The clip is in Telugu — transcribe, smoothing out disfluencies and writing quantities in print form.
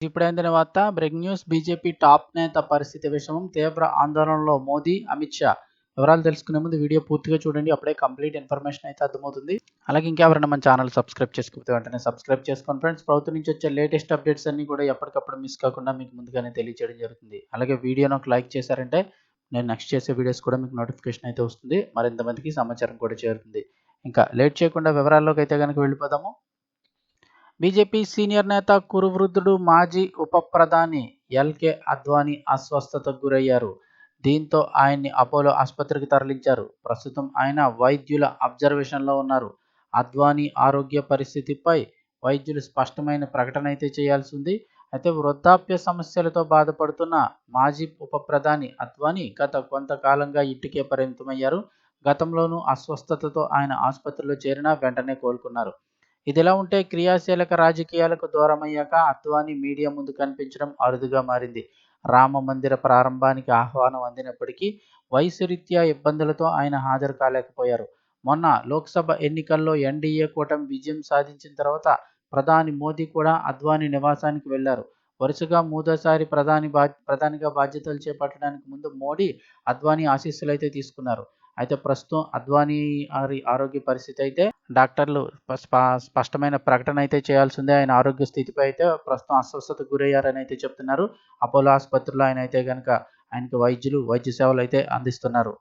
ఇప్పుడే అందిన వార్త బ్రేకింగ్ న్యూస్. బీజేపీ టాప్ నేత పరిస్థితి విషమం, తీవ్ర ఆందోళనలో మోదీ, అమిత్ షా. వివరాలు తెలుసుకునే ముందు వీడియో పూర్తిగా చూడండి, అప్పుడే కంప్లీట్ ఇన్ఫర్మేషన్ అయితే అర్థమవుతుంది. అలాగే ఇంకెవరైనా మన ఛానల్ సబ్స్క్రైబ్ చేసుకోకపోతే వెంటనే సబ్స్క్రైబ్ చేసుకోండి ఫ్రెండ్స్. ప్రభుత్వం నుంచి వచ్చే లేటెస్ట్ అప్డేట్స్ అన్ని కూడా ఎప్పటికప్పుడు మిస్ కాకుండా మీకు ముందుగానే తెలియజేయడం జరుగుతుంది. అలాగే వీడియోను ఒక లైక్ చేశారంటే నేను నెక్స్ట్ చేసే వీడియోస్ కూడా మీకు నోటిఫికేషన్ అయితే వస్తుంది, మరింత మందికి సమాచారం కూడా చేరుతుంది. ఇంకా లేట్ చేయకుండా వివరాల్లోకి అయితే కనుక వెళ్ళిపోదాము. బీజేపీ సీనియర్ నేత, కురువృద్ధుడు, మాజీ ఉప ప్రధాని ఎల్కే అద్వానీ అస్వస్థతకు గురయ్యారు. దీంతో ఆయన్ని అపోలో ఆసుపత్రికి తరలించారు. ప్రస్తుతం ఆయన వైద్యుల అబ్జర్వేషన్లో ఉన్నారు. అద్వానీ ఆరోగ్య పరిస్థితిపై వైద్యులు స్పష్టమైన ప్రకటన అయితే చేయాల్సి ఉంది. అయితే వృద్ధాప్య సమస్యలతో బాధపడుతున్న మాజీ ఉప ప్రధాని అద్వానీ గత కొంతకాలంగా ఇంటికే పరిమితమయ్యారు. గతంలోనూ అస్వస్థతతో ఆయన ఆసుపత్రిలో చేరినా వెంటనే కోలుకున్నారు. ఇదిలా ఉంటే క్రియాశీలక రాజకీయాలకు దూరమయ్యాక అద్వానీ మీడియా ముందు కనిపించడం అరుదుగా మారింది. రామ మందిర ప్రారంభానికి ఆహ్వానం అందినప్పటికీ వయసు రీత్యా ఇబ్బందులతో ఆయన హాజరు కాలేకపోయారు. మొన్న లోక్సభ ఎన్నికల్లో ఎన్డీఏ కూటమి విజయం సాధించిన తర్వాత ప్రధాని మోదీ కూడా అద్వానీ నివాసానికి వెళ్లారు. వరుసగా మూడోసారి ప్రధానిగా బాధ్యతలు చేపట్టడానికి ముందు మోడీ అద్వానీ ఆశీస్సులు అయితే తీసుకున్నారు. అయితే ప్రస్తుతం అద్వానీ ఆరోగ్య పరిస్థితి అయితే డాక్టర్లు స్పష్టమైన ప్రకటన అయితే చేయాల్సి ఉంది. ఆయన ఆరోగ్య స్థితిపై అయితే ప్రస్తుతం అస్వస్థతకు గురయ్యారని అయితే చెప్తున్నారు. అపోలో ఆసుపత్రిలో ఆయన అయితే కనుక ఆయనకు వైద్య సేవలు అయితే అందిస్తున్నారు.